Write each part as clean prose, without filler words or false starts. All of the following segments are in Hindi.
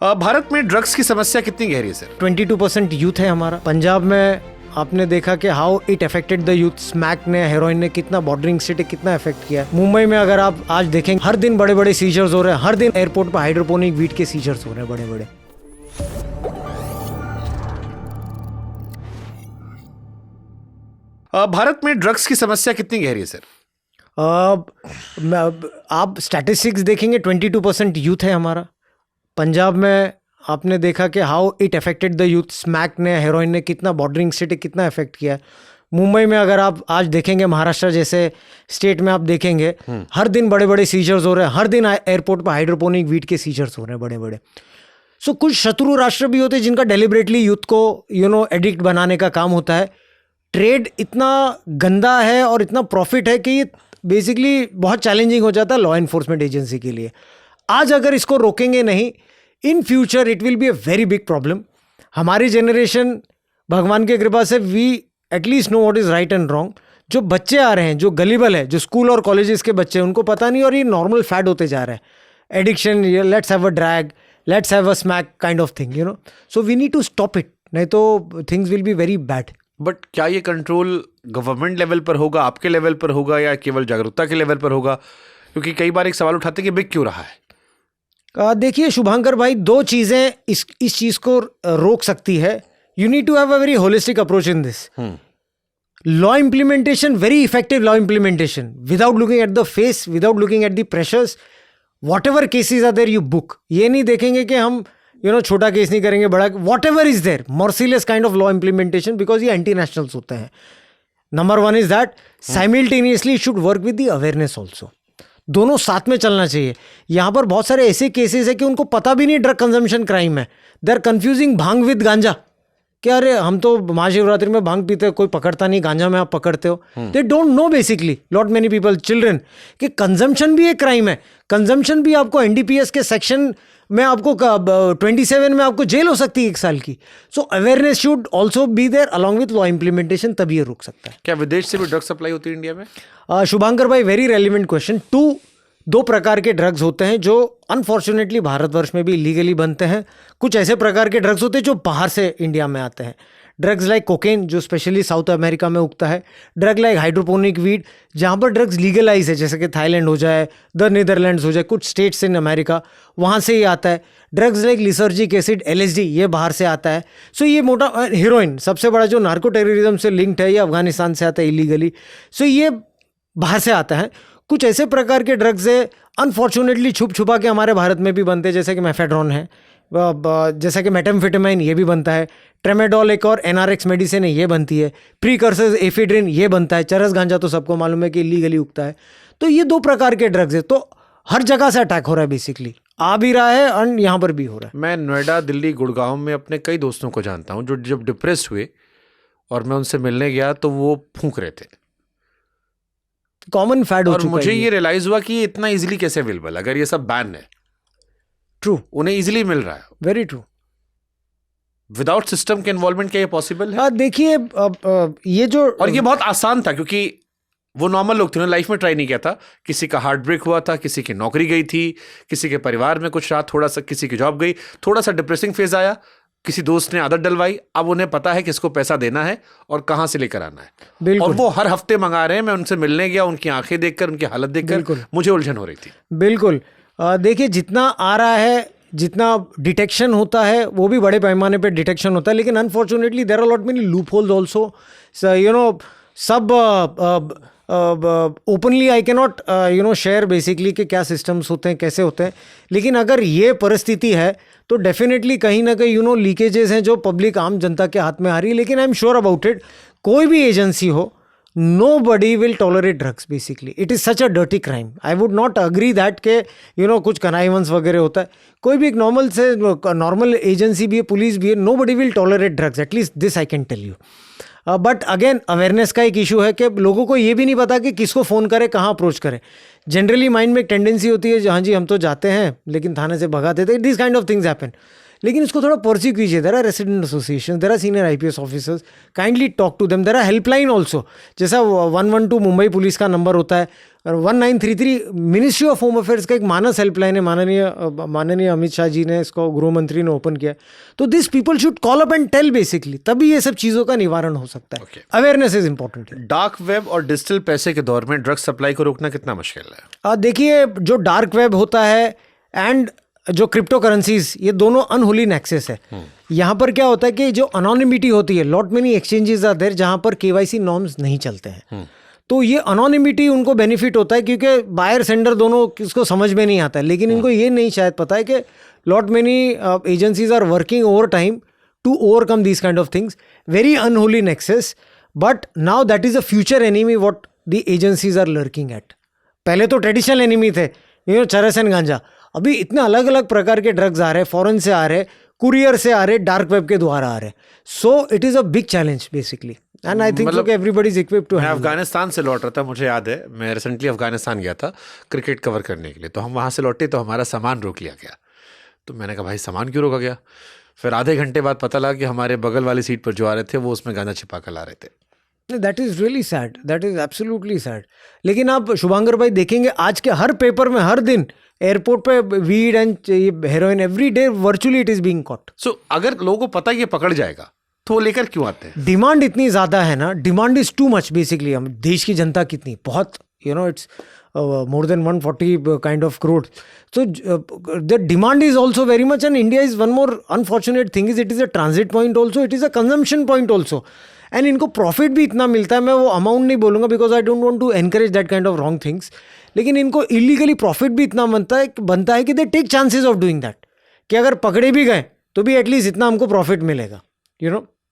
भारत में ड्रग्स की समस्या कितनी गहरी है सर? 22% यूथ है हमारा। पंजाब में आपने देखा कि how it affected the youth. Smack ने, हेरोइन ने कितना बॉर्डरिंग सिटी कितना अफेक्ट किया। मुंबई में अगर आप आज देखेंगे हर दिन बड़े बड़े सीजर्स हो रहे हैं, हर दिन एयरपोर्ट पर हाइड्रोपोनिक वीट के सीजर्स हो रहे हैं बड़े बड़े। भारत में ड्रग्स की समस्या कितनी गहरी है सर? आप स्टैटिस्टिक्स देखेंगे 22% यूथ है हमारा। पंजाब में आपने देखा कि how it affected the youth. Smack ने, हेरोइन ने कितना बॉर्डरिंग सिटी कितना अफेक्ट किया। मुंबई में अगर आप आज देखेंगे महाराष्ट्र जैसे स्टेट में आप देखेंगे हर दिन बड़े बड़े सीजर्स हो रहे हैं, हर दिन एयरपोर्ट पर हाइड्रोपोनिक वीट के सीजर्स हो रहे हैं बड़े बड़े। सो कुछ शत्रु राष्ट्र भी होते हैं जिनका डेलिबरेटली यूथ को एडिक्ट बनाने का काम होता है। ट्रेड इतना गंदा है और इतना प्रॉफिट है कि ये बेसिकली बहुत चैलेंजिंग हो जाता है लॉ एनफोर्समेंट एजेंसी के लिए। आज अगर इसको रोकेंगे नहीं, in future it will be a very big problem. हमारी जनरेशन भगवान की कृपा से we at least know what is right and wrong. जो बच्चे आ रहे हैं, जो गलीबल है, जो स्कूल और कॉलेजेस के बच्चे हैं, उनको पता नहीं और ये नॉर्मल फैड होते जा रहा है। Addiction, let's have a drag, let's have a smack kind of thing, so we need to stop it, नहीं तो things will be very bad. But क्या ये कंट्रोल गवर्नमेंट लेवल पर होगा, आपके लेवल पर होगा, या केवल जागरूकता के लेवल पर होगा? क्योंकि कई बार एक सवाल उठाते हैं कि बिक क्यों रहा है। देखिए शुभांकर भाई, दो चीज़ें इस चीज़ को रोक सकती है। You need to have a very holistic approach in this. Law implementation, very effective law implementation, without looking at the face, without looking at the pressures, whatever cases are there you book. ये नहीं देखेंगे कि हम छोटा केस नहीं करेंगे, बड़ा, whatever is there, merciless kind of law implementation, because ये एंटी नेशनल्स होते हैं। Number one is that simultaneously should work with the awareness also. दोनों साथ में चलना चाहिए। यहाँ पर बहुत सारे ऐसे केसेस है कि उनको पता भी नहीं ड्रग कंजम्पशन क्राइम है। They are confusing bhang with ganja. क्या अरे हम तो महाशिवरात्रि में भांग पीते हैं, कोई पकड़ता नहीं, गांजा में आप पकड़ते हो। They don't know basically, lot many people, children, कि कंजम्पशन भी एक क्राइम है। कंजम्पशन भी आपको एनडीपीएस के सेक्शन में आपको 27 में आपको जेल हो सकती है 1 साल की। So awareness should also be there along with law implementation, तभी ये रुक सकता है। क्या विदेश से भी ड्रग सप्लाई होती है इंडिया में? शुभांकर भाई, वेरी रेलिवेंट क्वेश्चन। दो प्रकार के ड्रग्स होते हैं जो अनफॉर्चुनेटली भारतवर्ष में भी लीगली बनते हैं। कुछ ऐसे प्रकार के ड्रग्स होते हैं जो बाहर से इंडिया में आते हैं। ड्रग्स लाइक कोकेन, जो स्पेशली साउथ अमेरिका में उगता है। ड्रग लाइक हाइड्रोपोनिक वीड, जहाँ पर ड्रग्स लीगलाइज है, जैसे कि थाईलैंड हो जाए, द नीदरलैंड्स हो जाए, कुछ स्टेट्स इन अमेरिका, वहाँ से ही आता है। Drugs like lysergic acid, LSD, ये बाहर से आता है। सो ये मोटा, हीरोइन सबसे बड़ा जो नार्को टेररिज्म से लिंक्ड है, ये अफगानिस्तान से आता है इलीगली। सो ये बाहर से आता है। कुछ ऐसे प्रकार के ड्रग्स है अनफॉर्चुनेटली छुप छुपा के हमारे भारत में भी बनते हैं, जैसे कि मेफेड्रॉन है, जैसा कि मेटाम्फेटामाइन, ये भी बनता है। ट्रेमेडोल एक और NRX मेडिसिन है, ये बनती है। प्रीकर्सर्स एफिड्रिन, ये बनता है। चरस गांजा तो सबको मालूम है कि इलीगली उगता है। तो ये 2 प्रकार के ड्रग्स है। तो हर जगह से अटैक हो रहा है, बेसिकली आ भी रहा है और यहाँ पर भी हो रहा है। मैं नोएडा, दिल्ली, गुड़गांव में अपने कई दोस्तों को जानता हूँ जो जब डिप्रेस्ड हुए और मैं उनसे मिलने गया तो वो फूंक रहे थे। कॉमन फैड हो चुका है। और मुझे ये रियलाइज हुआ कि इतना इजीली कैसे अवेलेबल, अगर ये सब बैन है। ट्रू, उन्हें इजीली मिल रहा है। Very true. विदाउट सिस्टम के इन्वॉल्वमेंट क्या ये पॉसिबल है? देखिए ये जो, और ये बहुत आसान था क्योंकि वो नॉर्मल लोग थे, उन्होंने लाइफ में ट्राई नहीं किया था। किसी का हार्ट ब्रेक हुआ था, किसी की नौकरी गई थी, किसी के परिवार में कुछ रहा, थोड़ा सा किसी की जॉब गई, थोड़ा सा डिप्रेसिंग फेज आया, किसी दोस्त ने आदत डलवाई। अब उन्हें पता है किसको पैसा देना है और कहाँ से लेकर आना है, और वो हर हफ्ते मंगा रहे हैं। मैं उनसे मिलने गया, उनकी आंखें देखकर, उनकी हालत देखकर मुझे उलझन हो रही थी। बिल्कुल। देखिए जितना आ रहा है, जितना डिटेक्शन होता है, वो भी बड़े पैमाने पे डिटेक्शन होता है, लेकिन unfortunately there are lot many loopholes also. सब openly I can not share basically कि क्या सिस्टम्स होते हैं, कैसे होते हैं। लेकिन अगर ये परिस्थिति है तो डेफिनेटली कहीं ना कहीं लीकेजेस हैं जो पब्लिक, आम जनता के हाथ में आ रही है। लेकिन I am sure about it, कोई भी एजेंसी हो, nobody will tolerate drugs basically. It is such a dirty crime. I would not agree that के कुछ connivance वगैरह होता है। कोई भी एक नॉर्मल एजेंसी भी है, पुलिस भी है, nobody will tolerate drugs. At least this I can tell you. But again awareness का एक इशू है कि लोगों को ये भी नहीं पता कि किसको फ़ोन करें, कहाँ अप्रोच करें। जनरली माइंड में एक टेंडेंसी होती है, हाँ जी हम तो जाते हैं, लेकिन थाने से भगा देते हैं। This kind of things happen. लेकिन इसको थोड़ा परस्यू कीजिए. There are resident association, there are senior IPS officers, kindly talk to them. There are helpline also, जैसा 112 मुंबई पुलिस का नंबर होता है, और 1933 मिनिस्ट्री ऑफ होम अफेयर्स का एक मानस हेल्पलाइन है. माननीय अमित शाह जी ने इसको, गृह मंत्री ने ओपन किया. तो this people should call up and tell basically, तभी ये सब चीज़ों का निवारण हो सकता है. Awareness is important. Dark web और डिजिटल पैसे के दौर में ड्रग सप्लाई को रोकना कितना मुश्किल है? देखिए, जो डार्क वेब होता है एंड जो क्रिप्टो करेंसीज, ये दोनों अनहोली नेक्सस है. यहाँ पर क्या होता है कि जो अनोनिमिटी होती है, lot many exchanges are there जहाँ पर KYC नॉर्म्स नहीं चलते हैं. तो ये अनोनिमिटी उनको बेनिफिट होता है, क्योंकि बायर सेंडर दोनों किसको समझ में नहीं आता है. लेकिन इनको ये नहीं शायद पता है कि lot many agencies are working over time to overcome these kind of things. Very unholy nexus, but now that is a future enemy what the agencies are lurking at. पहले तो ट्रेडिशनल एनिमी थे, चरस एंड गांजा. अभी इतने अलग अलग प्रकार के ड्रग्स आ रहे हैं, फॉरेन से आ रहे, कुरियर से आ रहे, डार्क वेब के द्वारा आ रहे. So it is a big challenge basically, and I think so कि एवरीबॉडी इज इक्विप्ड टू. मैं अफगानिस्तान से लौट रहा था, मुझे याद है, मैं रिसेंटली अफगानिस्तान गया था क्रिकेट कवर करने के लिए. तो हम वहाँ से लौटे तो हमारा सामान रोक लिया गया. तो मैंने कहा भाई सामान क्यों रोका गया? फिर आधे घंटे बाद पता लगा कि हमारे बगल वाली सीट पर जो आ रहे थे वो उसमें गांजा छिपा कर ला रहे थे. That is really sad, that is absolutely sad. लेकिन आप शुभांकर भाई देखेंगे आज के हर पेपर में हर दिन एयरपोर्ट पे weed and heroin every day virtually it is being caught. So अगर लोगों को पता ये पकड़ जाएगा तो वो लेकर क्यों आते हैं? डिमांड इतनी ज़्यादा है ना, demand is too much basically. हम देश की जनता कितनी, बहुत it's more than 140 kind of crores. So the demand is also very much, and India is one more unfortunate thing is it is a transit point also, it is a consumption point also. And इनको प्रॉफिट भी इतना मिलता है, मैं वो अमाउंट नहीं बोलूँगा because I don't want to encourage that kind of wrong things. लेकिन इनको इलीगली प्रॉफिट भी इतना बनता है कि they take chances of doing that, कि अगर पकड़े भी गए तो भी एटलीस्ट इतना हमको प्रॉफिट मिलेगा,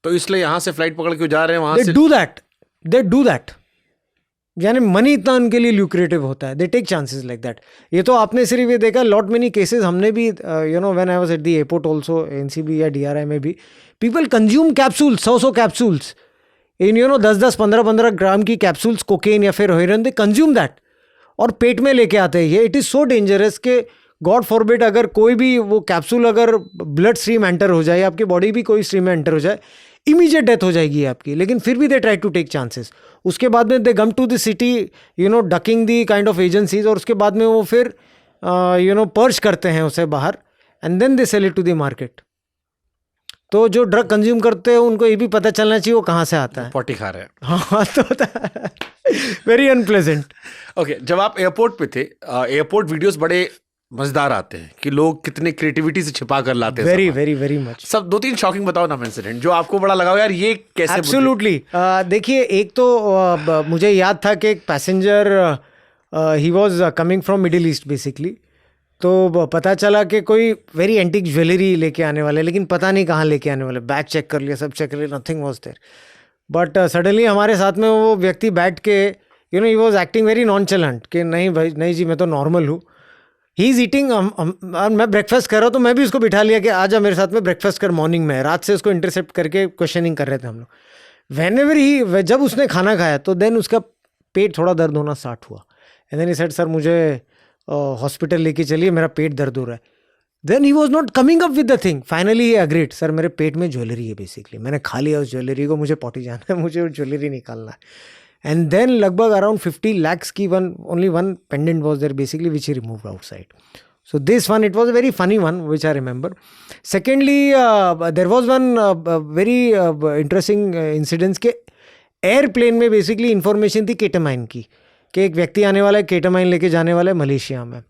तो इसलिए यहाँ से फ्लाइट पकड़ के जा रहे हैं वहाँ से. दे डू दैट, यानी मनी इतना उनके लिए ल्यूक्रेटिव होता है. They take chances like that. ये तो आपने सिर्फ ये देखा, लॉट मेनी केसेस हमने भी when I was at the airport also, NCB या DRI में भी, पीपल कंज्यूम कैप्सूल्स, 100 कैप्सूल्स इन 10-10, 15-15 ग्राम की कैप्सूल्स कोकेन या फिर हेरोइन, दे कंज्यूम दैट और पेट में लेके आते हैं. ये इट इज़ सो डेंजरस कि गॉड फॉरबिड अगर कोई भी वो कैप्सूल अगर ब्लड स्ट्रीम एंटर हो जाए, आपकी बॉडी भी कोई स्ट्रीम में एंटर हो जाए, इमीडिएट डेथ हो जाएगी आपकी. लेकिन फिर भी they try to take chances. उसके बाद में they come to the city ducking the kind of agencies, और उसके बाद में वो फिर पर्च करते हैं उसे बाहर, and then they sell it to the market. तो जो ड्रग कंज्यूम करते हैं उनको ये भी पता चलना चाहिए वो कहाँ से आता है. पॉटी खा रहे हैं. हाँ, तो वेरी अनप्लेजेंट. ओके, जब आप एयरपोर्ट पे थे, एयरपोर्ट वीडियोस बड़े मजेदार आते हैं कि लोग कितने क्रिएटिविटी से छिपा कर लाते हैं. Very very very much. सब 2-3 शॉकिंग बताओ ना इंसिडेंट जो आपको बड़ा लगा यार ये कैसे. एब्सोल्युटली. देखिए, एक तो मुझे याद था कि एक passenger he was coming from middle east basically. तो पता चला कि कोई वेरी एंटिक ज्वेलरी लेके आने वाले, लेकिन पता नहीं कहाँ लेके आने वाले. बैग चेक कर लिया, सब चेक कर लिया, nothing was there. But suddenly हमारे साथ में वो व्यक्ति बैठ के ही वाज एक्टिंग वेरी नॉनचलेंट कि नहीं भाई, नहीं जी, मैं तो नॉर्मल हूँ. ही इज़ ईटिंग, मैं ब्रेकफास्ट कर रहा हूँ, तो मैं भी उसको बिठा लिया कि आजा मेरे साथ में ब्रेकफास्ट कर मॉर्निंग में. रात से उसको इंटरसेप्ट करके क्वेश्चनिंग कर रहे थे हम लोग. व्हेनेवर ही, जब उसने खाना खाया तो देन उसका पेट थोड़ा दर्द होना स्टार्ट हुआ. And then he said sir मुझे हॉस्पिटल लेके चलिए, मेरा पेट दर्द हो रहा है. Then he was not coming up with the thing. Finally he agreed, sir मेरे पेट में ज्वेलरी है बेसिकली, मैंने खा लिया उस ज्वेलरी को, मुझे पॉटी जाना है, मुझे वो ज्वेलरी निकालना है. एंड देन लगभग अराउंड 50 lakhs की only one pendant was there basically which he removed outside. So this one, it was a very funny one which I remember. Secondly, there was one very interesting incident के एयरप्लेन में बेसिकली इन्फॉर्मेशन थी केटामाइन की, कि एक व्यक्ति आने वाला है, केटामाइन लेके जाने वाला है मलेशिया में.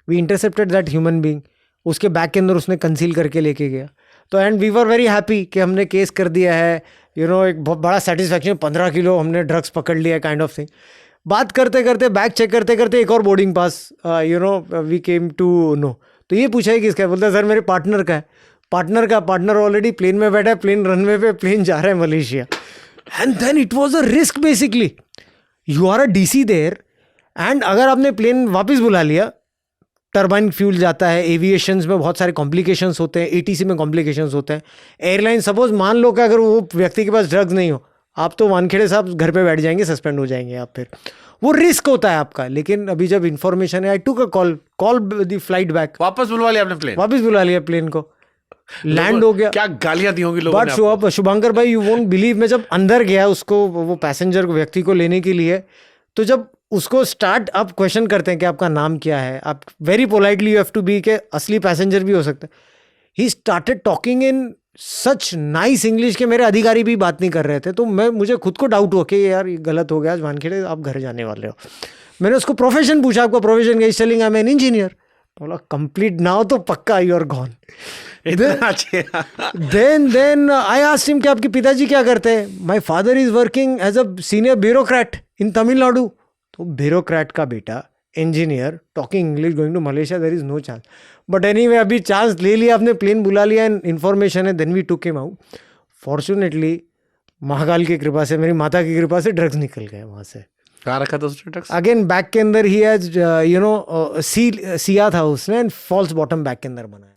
We intercepted that human being. उसके बैग के अंदर उसने कंसील करके लेके गया. तो and we were very happy कि हमने केस कर दिया है, एक बहुत बड़ा सेटिस्फैक्शन, 15 किलो हमने ड्रग्स पकड़ लिया काइंड ऑफ थिंग. बात करते करते, बैग चेक करते करते एक और boarding pass we came to know. तो ये पूछा है किसका है, बोलता है सर मेरे पार्टनर का है. पार्टनर ऑलरेडी प्लेन में बैठा है, प्लेन रनवे पे प्लेन जा रहा है Malaysia. And then it was a risk basically. You are a DC there, and अगर आपने प्लेन वापस बुला लिया, टर्बाइन फ्यूल जाता है, एविएशंस में बहुत सारे कॉम्प्लिकेशंस होते हैं, ATC में कॉम्प्लिकेशंस होते हैं. एयरलाइन सपोज मान लो कि अगर वो व्यक्ति के पास ड्रग्स नहीं हो, आप तो वानखेड़े साहब घर पे बैठ जाएंगे, सस्पेंड हो जाएंगे आप. फिर वो रिस्क होता है आपका. लेकिन अभी जब इन्फॉर्मेशन है, I took a call the flight back. वापस बुलवा लिया आपने प्लेन? वापस बुला लिया प्लेन को. लैंड हो गया। क्या गालियां दी होंगी लोगों ने आपको? बट शुभंकर भाई, यू वोंट बिलीव, मैं जब अंदर गया उसको, वो पैसेंजर को, व्यक्ति को लेने के लिए, तो जब उसको स्टार्ट आप क्वेश्चन करते हैं कि आपका नाम क्या है, आप very politely you have to be, के असली पैसेंजर भी हो सकता है, he started talking in such nice English के मेरे अधिकारी भी बात नहीं कर रहे थे। तो मुझे खुद को डाउट हुआ कि यार ये गलत हो गया, आज वानखेड़े आप घर जाने वाले हो। मैंने उसको प्रोफेशन पूछा, आपका प्रोफेशन क्या? Sailing, I am an engineer. बोला कंप्लीट नाउ तो पक्का you are gone. Then I asked him कि आपके पिताजी क्या करते हैं? My father is working as a senior bureaucrat in Tamil Nadu. तो ब्यूरोक्रेट का बेटा engineer talking English going to Malaysia, there is no chance. But anyway, अभी चांस ले लिया आपने, प्लेन बुला लिया, इन्फॉर्मेशन है, then we took him out. Fortunately Mahakal की कृपा से, मेरी माता की कृपा से ड्रग्स निकल गए वहाँ से। कहाँ रखा था उसने ड्रग्स? अगेन बैग के अंदर ही हैज सिया था उसने, एंड फॉल्स बॉटम बैग के अंदर बनाया।